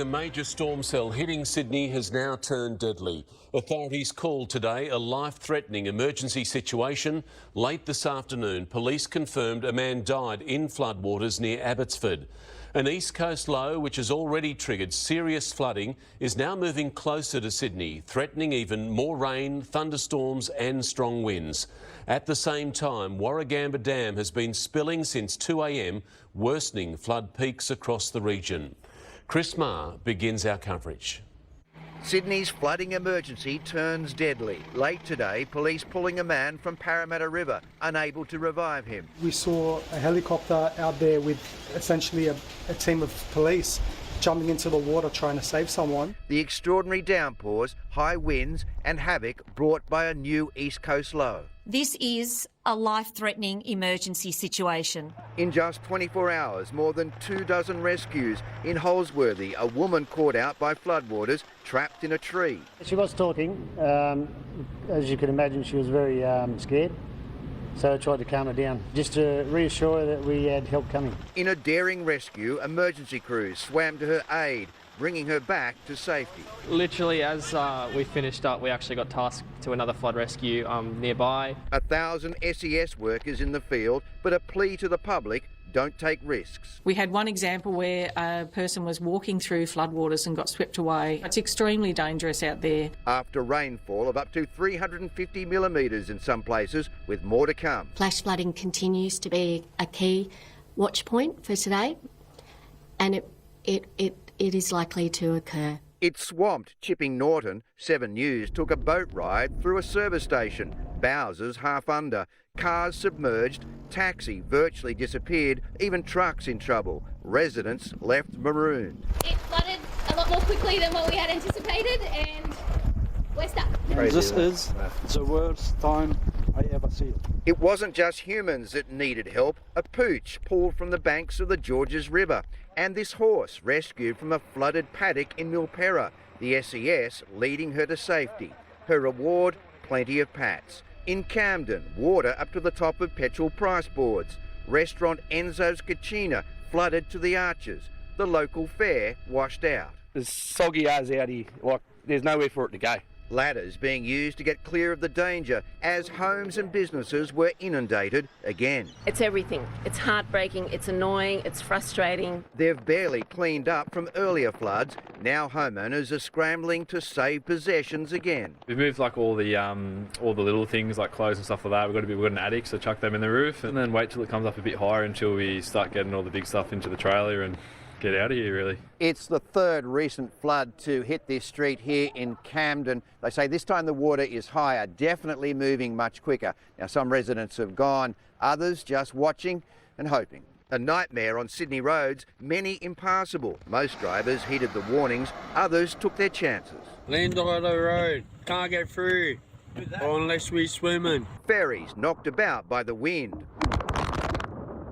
major storm cell hitting Sydney has now turned deadly. Authorities called today a life-threatening emergency situation. Late this afternoon, police confirmed a man died in floodwaters near Abbotsford. An east coast low, which has already triggered serious flooding, is now moving closer to Sydney, threatening even more rain, thunderstorms and strong winds. At the same time, Warragamba Dam has been spilling since 2 a.m, worsening flood peaks across the region. Chris Marr begins our coverage. Sydney's flooding emergency turns deadly. Late today, police pulling a man from Parramatta River, unable to revive him. We saw a helicopter out there with essentially a team of police jumping into the water trying to save someone. The extraordinary downpours, high winds and havoc brought by a new east coast low. This is a life-threatening emergency situation. In just 24 hours, more than 24 rescues. In Holsworthy, a woman caught out by floodwaters, trapped in a tree. She was talking. As you can imagine, she was very scared. So I tried to calm her down, just to reassure her that we had help coming. In a daring rescue, emergency crews swam to her aid, bringing her back to safety. Literally, as we finished up, we actually got tasked to another flood rescue nearby. 1,000 SES workers in the field, but a plea to the public: don't take risks. We had one example where a person was walking through floodwaters and got swept away. It's extremely dangerous out there. After rainfall of up to 350 millimetres in some places, with more to come. Flash flooding continues to be a key watch point for today, and it is likely to occur. It swamped Chipping Norton. 7 News took a boat ride through a service station. Bowsers half under, cars submerged, taxi virtually disappeared, even trucks in trouble. Residents left marooned. It flooded a lot more quickly than what we had anticipated, and we're stuck. This is the worst time I ever see it. It wasn't just humans that needed help. A pooch pulled from the banks of the Georges River, and this horse rescued from a flooded paddock in Milperra, the SES leading her to safety. Her reward, plenty of pats. In Camden, water up to the top of petrol price boards. Restaurant Enzo's Cucina flooded to the arches. The local fair washed out. There's soggy as out here, like there's nowhere for it to go. Ladders being used to get clear of the danger as homes and businesses were inundated again. It's everything. It's heartbreaking, it's annoying, it's frustrating. They've barely cleaned up from earlier floods. Now homeowners are scrambling to save possessions again. We've moved like all the little things like clothes and stuff like that. We've got an attic, so chuck them in the roof and then wait till it comes up a bit higher until we start getting all the big stuff into the trailer and get out of here, really. It's the third recent flood to hit this street here in Camden. They say this time the water is higher, definitely moving much quicker. Now, some residents have gone, others just watching and hoping. A nightmare on Sydney roads, many impassable. Most drivers heeded the warnings, others took their chances. Land on the road, can't get through, unless we swimming. Ferries knocked about by the wind.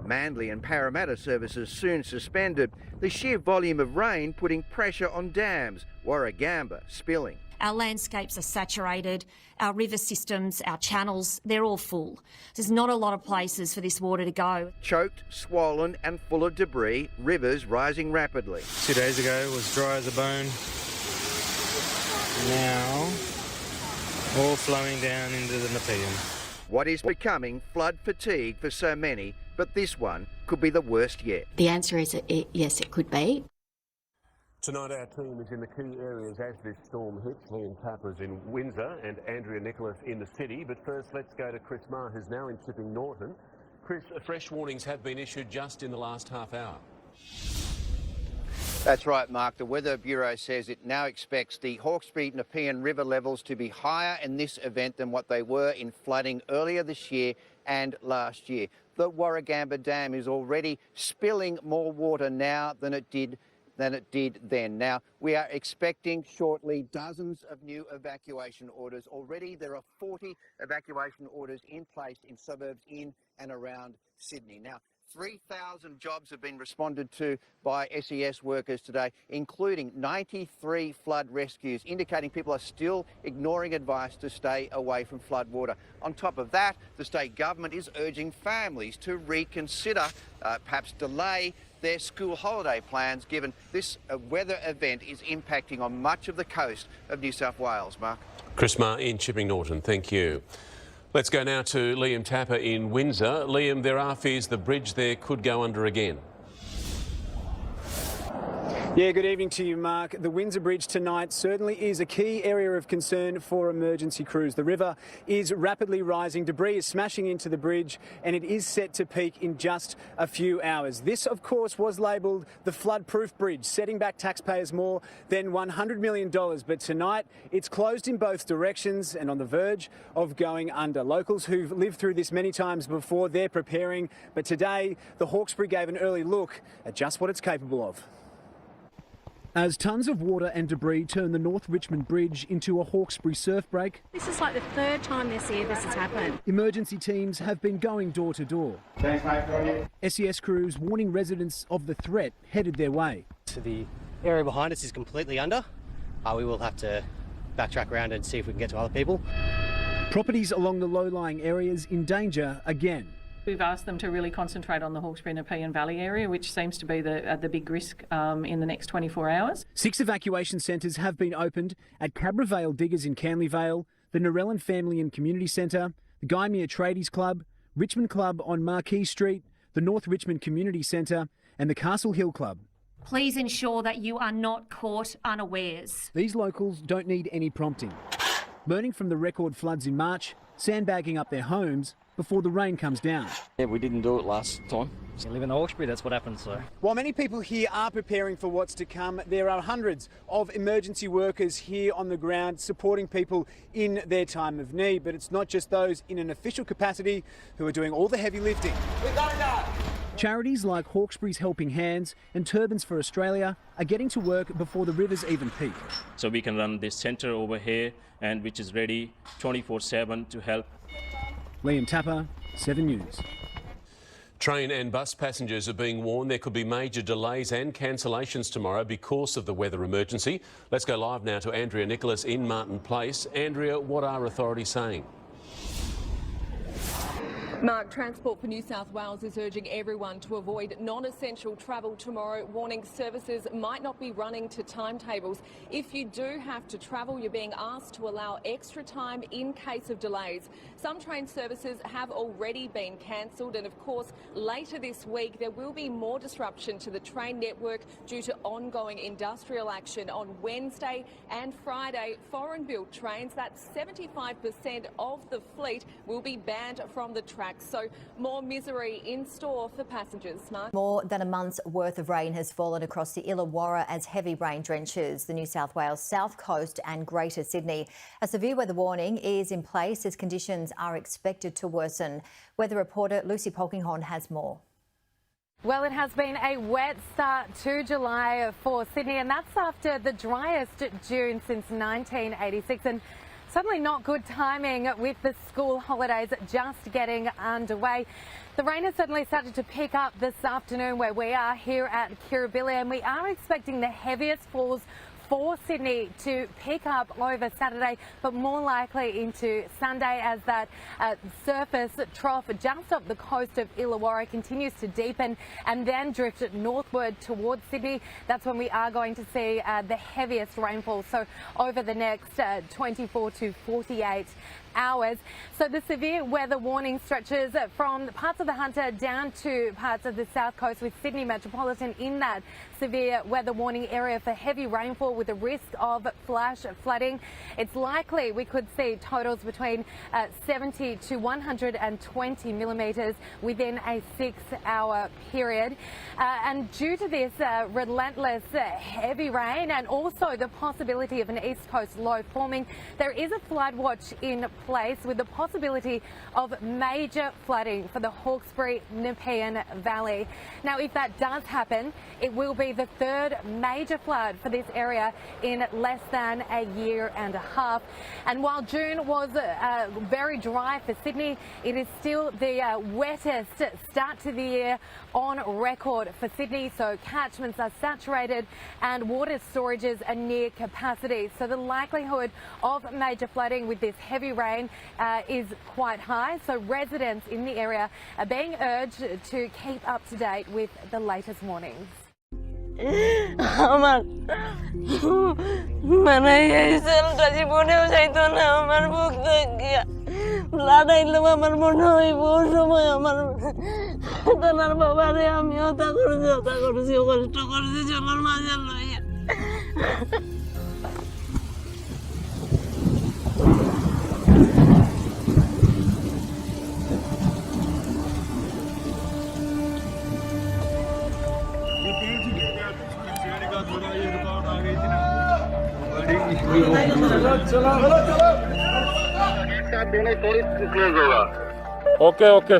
Manly and Parramatta services soon suspended. The sheer volume of rain putting pressure on dams. Warragamba spilling. Our landscapes are saturated, our river systems, our channels, they're all full. There's not a lot of places for this water to go. Choked, swollen and full of debris, rivers rising rapidly. 2 days ago it was dry as a bone. Now, all flowing down into the Nepean. What is becoming flood fatigue for so many, but this one could be the worst yet. The answer is yes, it could be. Tonight our team is in the key areas as this storm hits. Liam Tapper's in Windsor and Andrea Nicholas in the city. But first let's go to Chris Marr, who's now in Chipping Norton. Chris, fresh warnings have been issued just in the last half hour. That's right, Mark. The Weather Bureau says it now expects the Hawkesbury Nepean River levels to be higher in this event than what they were in flooding earlier this year and last year. The Warragamba Dam is already spilling more water now than it did then. Now, we are expecting shortly dozens of new evacuation orders. Already there are 40 evacuation orders in place in suburbs in and around Sydney. Now, 3,000 jobs have been responded to by SES workers today, including 93 flood rescues, indicating people are still ignoring advice to stay away from floodwater. On top of that, the state government is urging families to reconsider, perhaps delay their school holiday plans, given this weather event is impacting on much of the coast of New South Wales. Mark. Chris Marr in Chipping Norton, thank you. Let's go now to Liam Tapper in Windsor. Liam, there are fears the bridge there could go under again. Yeah, good evening to you, Mark. The Windsor Bridge tonight certainly is a key area of concern for emergency crews. The river is rapidly rising, debris is smashing into the bridge, and it is set to peak in just a few hours. This, of course, was labelled the flood-proof bridge, setting back taxpayers more than $100 million. But tonight, it's closed in both directions and on the verge of going under. Locals who've lived through this many times before, they're preparing. But today, the Hawkesbury gave an early look at just what it's capable of. As tons of water and debris turn the North Richmond Bridge into a Hawkesbury surf break. This is like the third time this year this has happened. Emergency teams have been going door to door. Thanks, mate. SES crews warning residents of the threat headed their way. So the area behind us is completely under. We will have to backtrack around and see if we can get to other people. Properties along the low-lying areas in danger again. We've asked them to really concentrate on the Hawkesbury and Nepean Valley area, which seems to be the big risk in the next 24 hours. 6 evacuation centres have been opened at Cabra Vale Diggers in Canley Vale, the Narellan Family and Community Centre, the Gymea Tradies Club, Richmond Club on Marquee Street, the North Richmond Community Centre and the Castle Hill Club. Please ensure that you are not caught unawares. These locals don't need any prompting. Learning from the record floods in March, sandbagging up their homes before the rain comes down. Yeah, we didn't do it last time. You live in Hawkesbury, that's what happens, so. While many people here are preparing for what's to come, there are hundreds of emergency workers here on the ground supporting people in their time of need. But it's not just those in an official capacity who are doing all the heavy lifting. We've got it done. Charities like Hawkesbury's Helping Hands and Turbans for Australia are getting to work before the rivers even peak. So we can run this centre over here, and which is ready 24/7 to help. Liam Tapper, 7 News. Train and bus passengers are being warned there could be major delays and cancellations tomorrow because of the weather emergency. Let's go live now to Andrea Nicholas in Martin Place. Andrea, what are authorities saying? Mark, Transport for New South Wales is urging everyone to avoid non-essential travel tomorrow, warning services might not be running to timetables. If you do have to travel, you're being asked to allow extra time in case of delays. Some train services have already been cancelled, and of course later this week there will be more disruption to the train network due to ongoing industrial action. On Wednesday and Friday, foreign-built trains, that's 75% of the fleet, will be banned from the track. So more misery in store for passengers. Mark? More than a month's worth of rain has fallen across the Illawarra as heavy rain drenches the New South Wales south coast and Greater Sydney. A severe weather warning is in place as conditions are expected to worsen. Weather reporter Lucy Polkinghorn has more. Well, it has been a wet start to July for Sydney, and that's after the driest June since 1986. And certainly not good timing with the school holidays just getting underway. The rain has certainly started to pick up this afternoon where we are here at Kirribilli, and we are expecting the heaviest falls for Sydney to pick up over Saturday, but more likely into Sunday as that surface trough just off the coast of Illawarra continues to deepen and then drift northward towards Sydney. That's when we are going to see the heaviest rainfall, so over the next 24 to 48 hours. So the severe weather warning stretches from parts of the Hunter down to parts of the south coast, with Sydney Metropolitan in that severe weather warning area for heavy rainfall with a risk of flash flooding. It's likely we could see totals between 70 to 120 millimetres within a 6-hour period. And due to this relentless heavy rain and also the possibility of an east coast low forming, there is a flood watch in place with the possibility of major flooding for the Hawkesbury Nepean Valley. Now, if that does happen, it will be the third major flood for this area area in less than a year and a half. And while June was very dry for Sydney, it is still the wettest start to the year on record for Sydney. So catchments are saturated and water storages are near capacity. So the likelihood of major flooding with this heavy rain is quite high. So residents in the area are being urged to keep up to date with the latest warnings. আমার মানে এই সেলটা জীবনেও যাইতো না আমার বুক গিয়া blood আইলেও আমার মনে হইব সময় আমার তোনার বাবারে আমি হতা করছি কষ্ট করছি জলের মাঝে লইয়া ओके ओके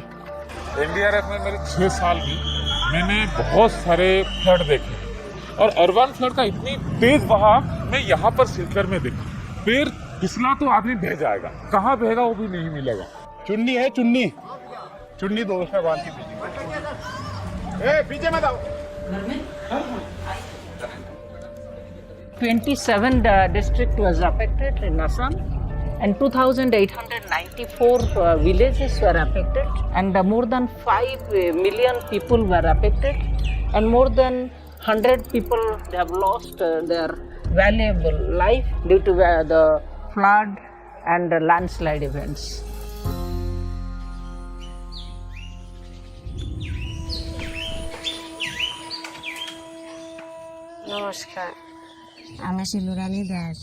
एनडीआरएफ में मेरे 6 साल में मैंने बहुत सारे फ्लड देखे और अर्बन फ्लड का इतनी तेज बहाव मैं यहाँ पर सिलकर में देखा। पैर फिसला तो आदमी बह जाएगा, कहाँ बहेगा वो भी नहीं मिलेगा। चुन्नी है चुन्नी, चुन्नी दोस्त है बांधी पीछे मत आओ। 27 district was affected in Assam and 2,894 villages were affected and more than 5 million people were affected and more than 100 people have lost their valuable life due to the flood and landslide events. নমস্কার, আমি শিলুরানী দাস।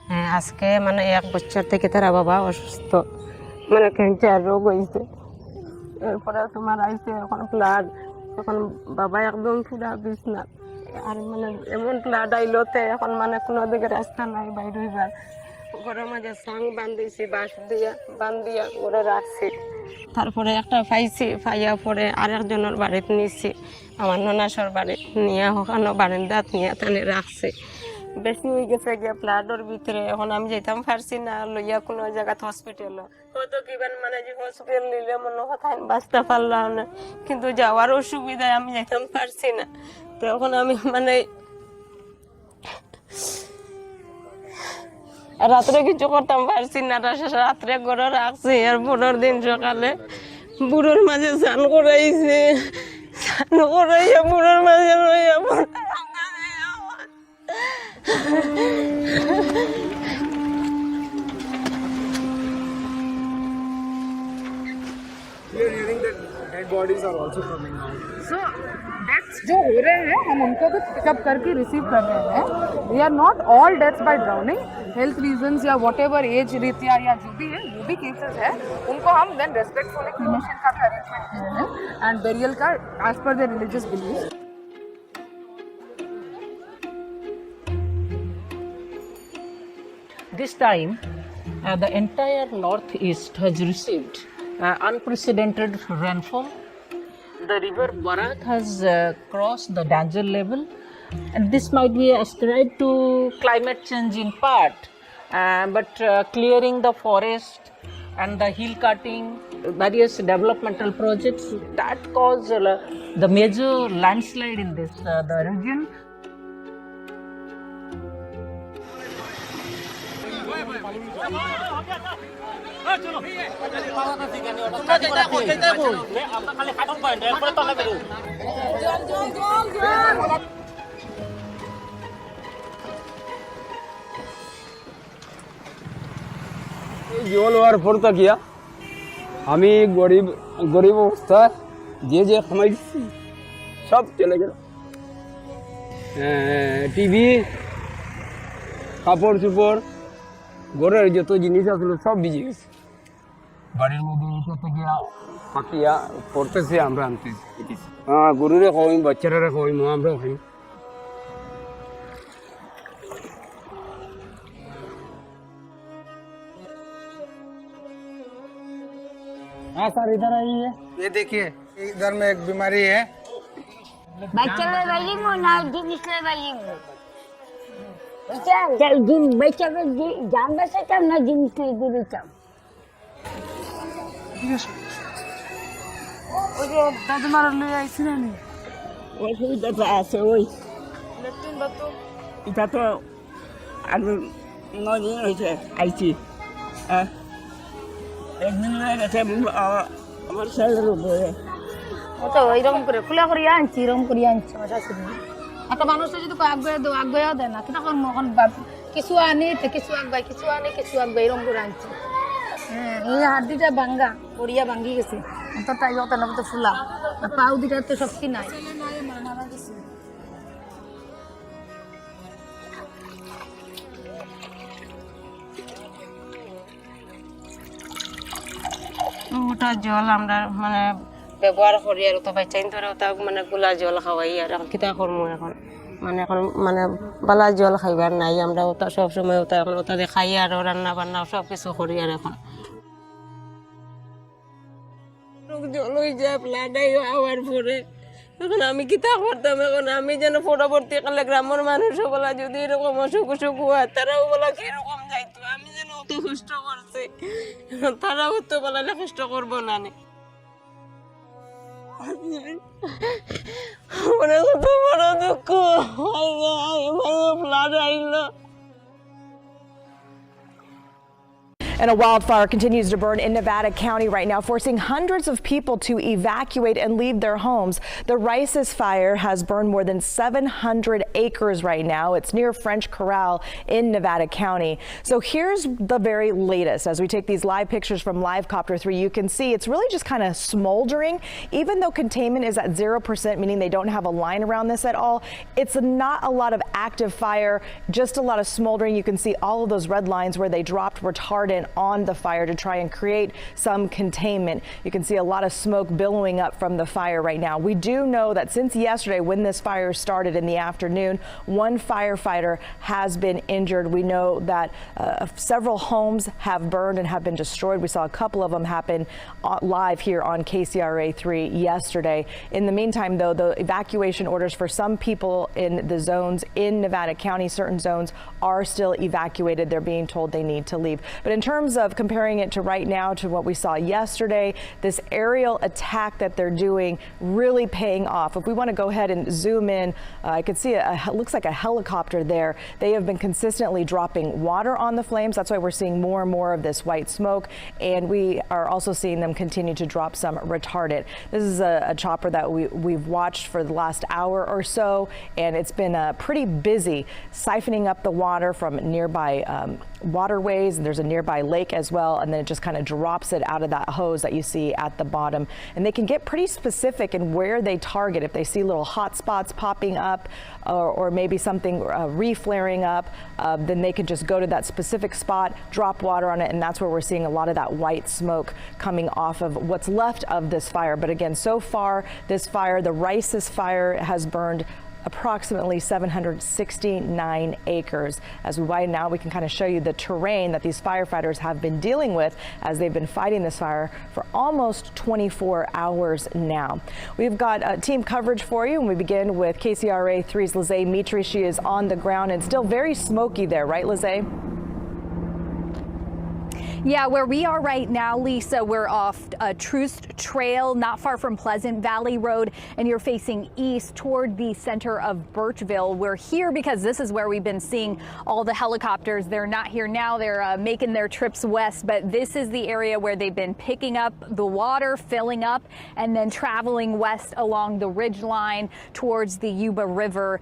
হ্যাঁ, আজকে মানে 1 বছর থেকে তার বাবা অসুস্থ, মানে ক্যান্সার রোগ হয়েছে। এরপরে তোমার আইছে এখন ফ্লাড, এখন বাবা একদম পুরা বিছনা। আর মানে এমন ফ্লাড আইলোতে এখন মানে কোনো দিকে রাস্তা নাই বাইরে হইবার। ঘরের মাঝে সাং বান্ধিছি, বাঁশ দিয়া বান্ধিয়া ঘরে রাখছি। তারপরে একটা পাইছি, পাইয়া পরে আরেকজনের বাড়িতে নিছি, আমার ননাসর বাড়ি নিয়ে ওখানে বারান্দাত নিয়ে তানে রাখছি। বেশি হয়ে গেছে গিয়া ফ্লাডের ভিতরে, এখন আমি যেতাম পারছি না লইয়া কোনো জায়গাতে হসপিটালে। কত কিবার মানে যে হসপিটাল নিলে মনে কথা বাঁচতে পারলাম না, কিন্তু যাওয়ার অসুবিধায় আমি যেতাম পারছি না। তখন আমি মানে রাত্রে কিছু করতাম পারছি না, রাত্রে ঘরে রাখছি। আর পরের দিন সকালে বুড়োর মাঝে স্নান করাইছে, স্নান করাইয়া বুড়োর মাঝে লইয়া bodies are also coming out. So deaths जो हो रहे हैं हम उनको भी पिकअप करके रिसीव कर रहे हैं. We are not all deaths by drowning. Health reasons या whatever age रीतियाँ या जो भी है, वो भी cases है, उनको हम then respectfully cremation का भी arrangement कर रहे हैं and burial का as per their religious beliefs. This time, the entire northeast has received unprecedented rainfall. The river Barak has crossed the danger level, and this might be ascribed to climate change in part, but clearing the forest and the hill cutting, various developmental projects that caused the major landslide in this the region. জল হওয়ার পর তাকিয়া আমি গরিব অবস্থা যে খামাইছি সব চলে গেল। টিভি, কাপড় চোপড়, ঘরের যত জিনিস আসলে সব ভিজে গেছে। বাড়ির মধ্যে গিয়া পাকিয়া পড়তেছে, আমরা আনতেছি। হ্যাঁ, গরুরে খাওয়াই, বাচ্চারা খাওয়াই, আমরাও খাই। हाँ सर, इधर आइए। ये देखिए, इधर में एक बीमारी है। बच्चे में बैलिंग हो ना, जिनिस में बैलिंग हो। অসুবিধাটা আছে ওই এটা তো আর 9 দিন হয়েছে আইছি একদিন হয়ে গেছে আমার ছেলের উপরে তো এরকম করে খোলা করিয়া আনছি এরকম করিয়া আনছি আমার শাশুড়ি একটা মানুষটা যদি আগ্রহ দেয় না কিনা এখন কিছু আনি কিছু আগায় কিছু আনি কিছু আগায় এরকম করে আনছি হ্যাঁ এই হাড়িটা ভাঙ্গা পড়িয়া ভাঙ্গি গেছে তো তাই তো ফুলা পাউ দুটা তো শক্তি নাই ওটা জল আমরা মানে ব্যবহার করি আর তো বাচ্চাইন ধরে ওটা মানে গুলা জল খাওয়াই আর এখন কিতা করবো এখন মানে বালা জল খাইবার নাই আমরা ওটা সব সময় ওটা এখন ওটাতে খাই আর রান্না বান্না সব কিছু করি আর এখন জল হয়ে যায় প্লাডাই হওয়ার পরে এখন আমি কিতা করতাম এখন আমি যেন পরবর্তীকালে গ্রামের মানুষ বলা যদি এরকম অসুখ অসুখ হয় তারাও বলা কিরকম যাইতো আমি যেন অত কষ্ট করছি তারাও তো বলালে কষ্ট করবো না কত বড় দুঃখ ফ্লাড আইলো And a wildfire continues to burn in Nevada County right now, forcing hundreds of people to evacuate and leave their homes. The Rice's fire has burned more than 700 acres right now. It's near French Corral in Nevada County. So here's the very latest. As we take these live pictures from Livecopter 3, you can see it's really just kind of smoldering. Even though containment is at 0%, meaning they don't have a line around this at all, it's not a lot of active fire, just a lot of smoldering. You can see all of those red lines where they dropped retardant on the fire to try and create some containment. You can see a lot of smoke billowing up from the fire right now. We do know that since yesterday when this fire started in the afternoon, one firefighter has been injured. We know that several homes have burned and have been destroyed. We saw a couple of them happen live here on KCRA 3 yesterday. In the meantime, though, the evacuation orders for some people in the zones in Nevada County, certain zones are still evacuated. They're being told they need to leave. But in terms of comparing it to right now to what we saw yesterday, this aerial attack that they're doing really paying off. If we want to go ahead and zoom in, I could see it looks like a helicopter there. They have been consistently dropping water on the flames. That's why we're seeing more and more of this white smoke. And we are also seeing them continue to drop some retardant. This is a chopper that we've watched for the last hour or so, and it's been pretty busy siphoning up the water from nearby waterways. And there's a nearby lake as well, and then it just kind of drops it out of that hose that you see at the bottom. And they can get pretty specific in where they target. If they see little hot spots popping up or maybe something reflaring up, then they can just go to that specific spot, drop water on it, and that's where we're seeing a lot of that white smoke coming off of what's left of this fire. But again, so far this fire, the Rice's fire, has burned approximately 769 acres. As we widen out, we can kind of show you the terrain that these firefighters have been dealing with as they've been fighting this fire for almost 24 hours now. We've got team coverage for you, and we begin with KCRA 3's Lizzie Mitri. She is on the ground and still very smoky there, right, Lizzie? Yeah, where we are right now, Lisa, we're off Troost Trail, not far from Pleasant Valley Road, and you're facing east toward the center of Birchville. We're here because this is where we've been seeing all the helicopters. They're not here now. They're making their trips west, but this is the area where they've been picking up the water, filling up, and then traveling west along the ridge line towards the Yuba River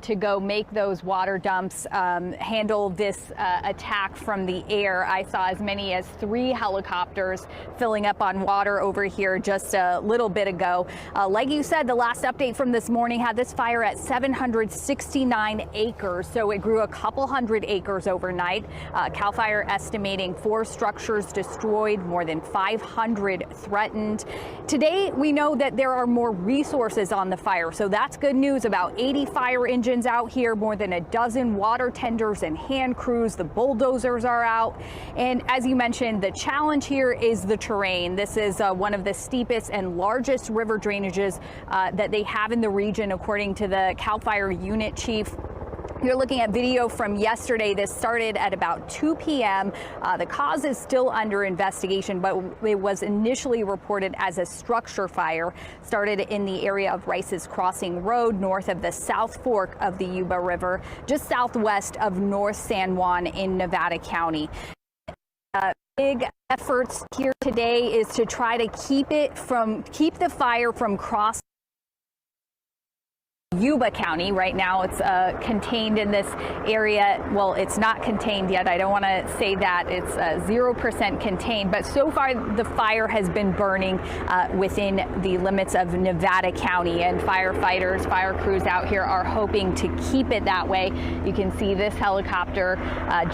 to go make those water dumps, handle this attack from the air. I saw as many as 3 helicopters filling up on water over here just a little bit ago. Like you said, the last update from this morning had this fire at 769 acres, so it grew a couple hundred acres overnight. CAL FIRE estimating 4 structures destroyed, more than 500 threatened. Today, we know that there are more resources on the fire, so that's good news. About 80 fire engines out here, more than a dozen water tenders and hand crews. The bulldozers are out. And as you mentioned, the challenge here is the terrain. This is one of the steepest and largest river drainages that they have in the region, according to the CAL FIRE unit chief. You're looking at video from yesterday. This started at about 2 p.m. The cause is still under investigation, but it was initially reported as a structure fire. Started in the area of Rice's Crossing Road, north of the South Fork of the Yuba River, just southwest of North San Juan in Nevada County. Big efforts here today is to try to keep the fire from crossing Yuba County. Right now it's contained in this area. Well, it's not contained yet. I don't want to say that. It's 0% contained, but so far the fire has been burning within the limits of Nevada County, and firefighters, fire crews out here are hoping to keep it that way. You can see this helicopter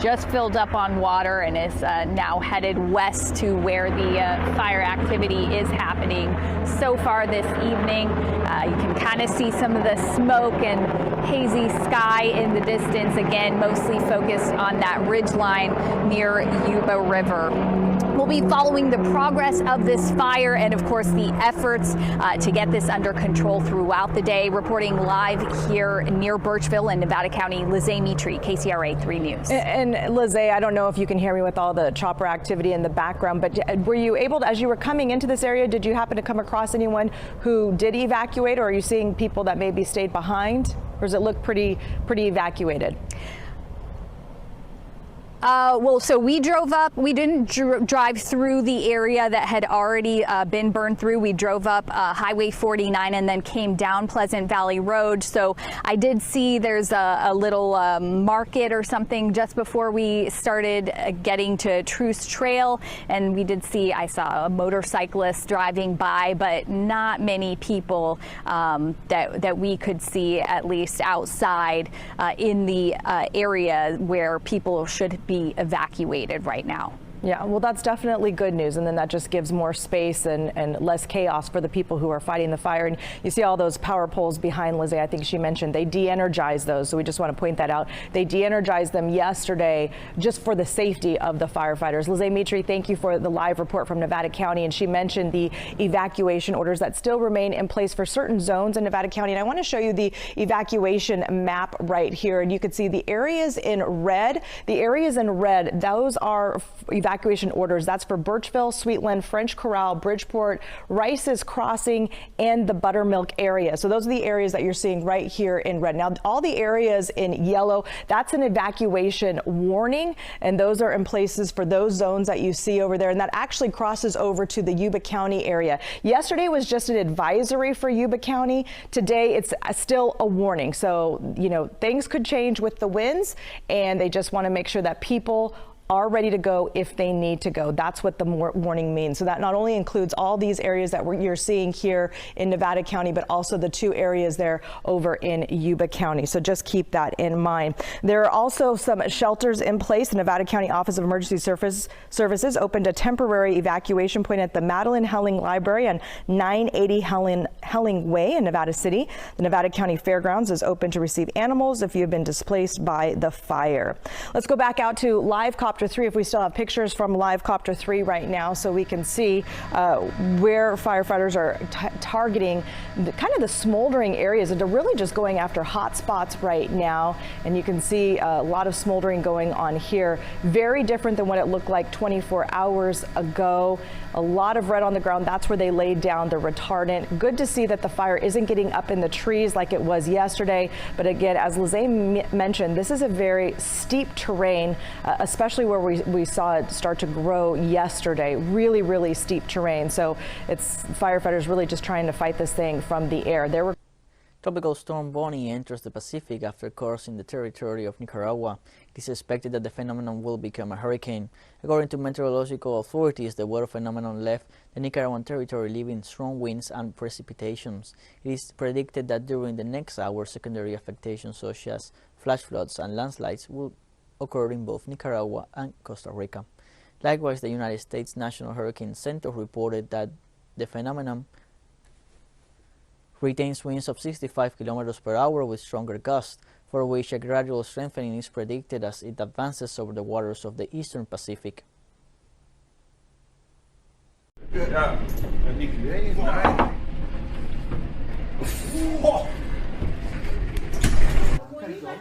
just filled up on water and is now headed west to where the fire activity is happening. So far this evening, you can kind of see some of the smoke and hazy sky in the distance, again mostly focused on that ridge line near Yuba River. We'll be following the progress of this fire and, of course, the efforts to get this under control throughout the day. Reporting live here near Birchville in Nevada County, Lizzie Mitri, KCRA 3 News. And Lizzie, I don't know if you can hear me with all the chopper activity in the background, but were you able to, as you were coming into this area, did you happen to come across anyone who did evacuate, or are you seeing people that maybe stayed behind, or does it look pretty evacuated? Well, so we drove up. We didn't drive through the area that had already been burned through. We drove up Highway 49 and then came down Pleasant Valley Road. So I did see there's a little market or something just before we started getting to Truce Trail. And we did see, I saw a motorcyclist driving by, but not many people that we could see, at least outside in the area where people should be evacuated right now. Yeah, well, that's definitely good news, and then that just gives more space and less chaos for the people who are fighting the fire. And you see all those power poles behind Lizzie. I think she mentioned they de-energized those, so we just want to point that out. They de-energized them yesterday just for the safety of the firefighters. Lizzie Mitri, thank you for the live report from Nevada County, and she mentioned the evacuation orders that still remain in place for certain zones in Nevada County. And I want to show you the evacuation map right here, and you can see the areas in red. The areas in red, those are evacuation orders. That's for Birchville, Sweetland, French Corral, Bridgeport, Rice's Crossing, and the Buttermilk area. So those are the areas that you're seeing right here in red. Now, all the areas in yellow, that's an evacuation warning, and those are in places for those zones that you see over there, and that actually crosses over to the Yuba County area. Yesterday was just an advisory for Yuba County. Today, it's still a warning. So, you know, things could change with the winds, and they just want to make sure that people are ready to go if they need to go. That's what the warning means. So that not only includes all these areas that you're seeing here in Nevada County, but also the two areas there over in Yuba County. So just keep that in mind. There are also some shelters in place. The Nevada County Office of Emergency Services opened a temporary evacuation point at the Madeline Helling Library on 980 Helling Way in Nevada City. The Nevada County Fairgrounds is open to receive animals if you've been displaced by the fire. Let's go back out to live Copter 3, if we still have pictures from live Copter 3 right now, so we can see where firefighters are targeting kind of the smoldering areas, and they're really just going after hot spots right now. And you can see a lot of smoldering going on here. Very different than what it looked like 24 hours ago. A lot of red on the ground. That's where they laid down the retardant. Good to see that the fire isn't getting up in the trees like it was yesterday. But again, as Lizzie mentioned, this is a very steep terrain, especially where we saw it start to grow yesterday. Really, really steep terrain. So it's firefighters really just trying to fight this thing from the air. Tropical storm Bonnie enters the Pacific after crossing the territory of Nicaragua. It is expected that the phenomenon will become a hurricane. According to meteorological authorities, the weather phenomenon left the Nicaraguan territory leaving strong winds and precipitations. It is predicted that during the next hour, secondary affectations such as flash floods and landslides will occur in both Nicaragua and Costa Rica. Likewise, the United States National Hurricane Center reported that the phenomenon retains winds of 65 kilometers per hour with stronger gusts, for which a gradual strengthening is predicted as it advances over the waters of the eastern Pacific.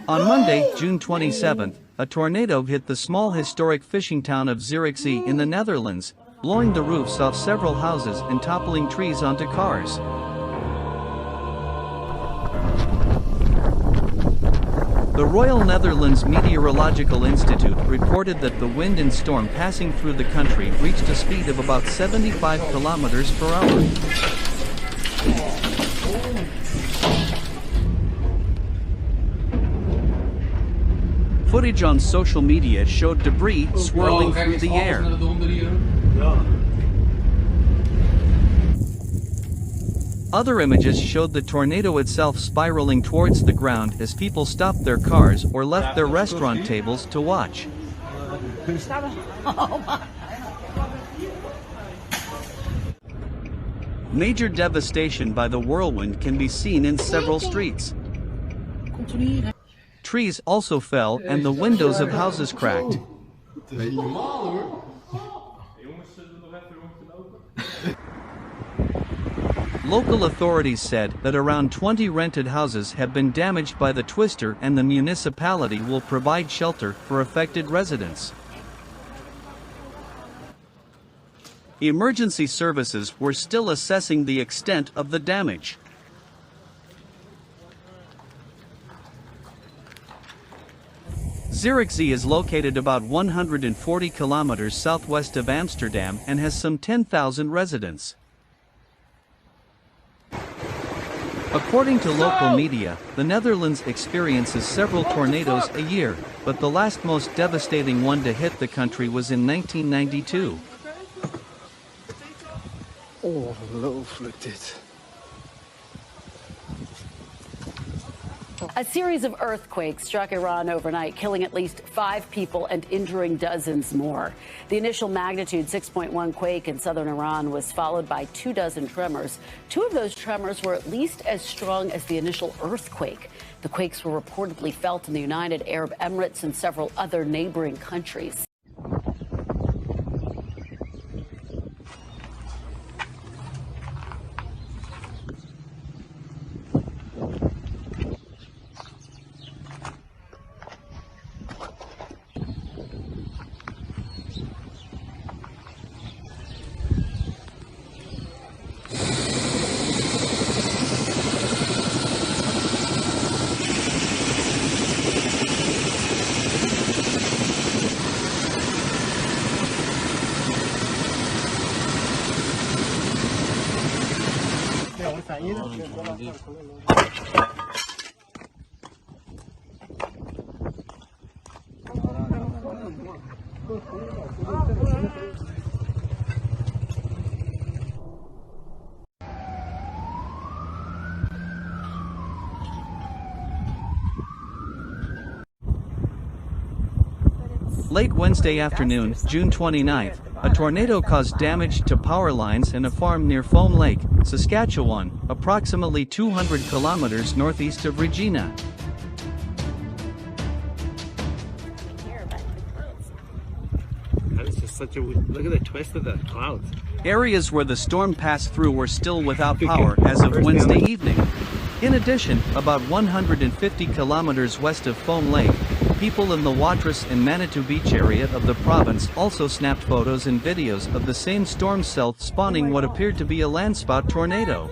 On Monday, June 27th, a tornado hit the small historic fishing town of Zierikzee in the Netherlands, blowing the roofs off several houses and toppling trees onto cars. The Royal Netherlands Meteorological Institute reported that the wind and storm passing through the country reached a speed of about 75 kilometers per hour. Footage on social media showed debris swirling through the air. Other images showed the tornado itself spiraling towards the ground as people stopped their cars or left their restaurant tables to watch. Major devastation by the whirlwind can be seen in several streets. Trees also fell and the windows of houses cracked. Local authorities said that around 20 rented houses have been damaged by the twister and the municipality will provide shelter for affected residents. Emergency services were still assessing the extent of the damage. Zierikzee is located about 140 kilometers southwest of Amsterdam and has some 10,000 residents. According to local media, the Netherlands experiences several tornadoes a year, but the last most devastating one to hit the country was in 1992. A series of earthquakes struck Iran overnight, killing at least 5 people and injuring dozens more. The initial magnitude 6.1 quake in southern Iran was followed by 24 tremors. 2 of those tremors were at least as strong as the initial earthquake. The quakes were reportedly felt in the United Arab Emirates and several other neighboring countries. Late Wednesday afternoon, June 29th, a tornado caused damage to power lines and a farm near Foam Lake, Saskatchewan, approximately 200 kilometers northeast of Regina. That's just such a look at the twist of the clouds. Areas where the storm passed through were still without power as of Wednesday evening. In addition, about 150 kilometers west of Foam Lake, people in the Watrous and Manitou Beach area of the province also snapped photos and videos of the same storm cell spawning what appeared to be a landspout tornado.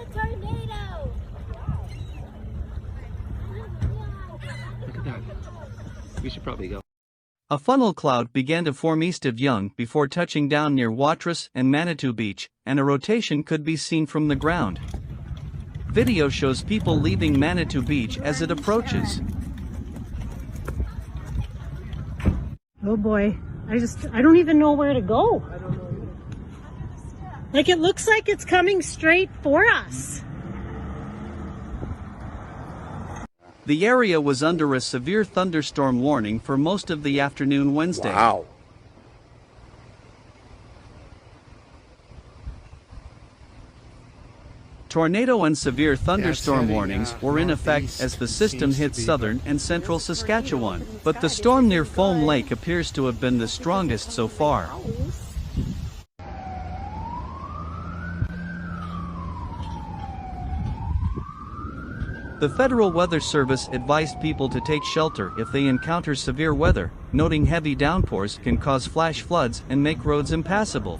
Look at that. We should probably go. A funnel cloud began to form east of Young before touching down near Watrous and Manitou Beach, and a rotation could be seen from the ground. Video shows people leaving Manitou Beach as it approaches. Oh boy, I don't even know where to go. Like, it looks like it's coming straight for us. The area was under a severe thunderstorm warning for most of the afternoon Wednesday. Wow. Tornado and severe thunderstorm warnings were in effect as the system hit southern and central Saskatchewan, but the storm near Foam Lake appears to have been the strongest so far. The Federal Weather Service advised people to take shelter if they encounter severe weather, noting heavy downpours can cause flash floods and make roads impassable.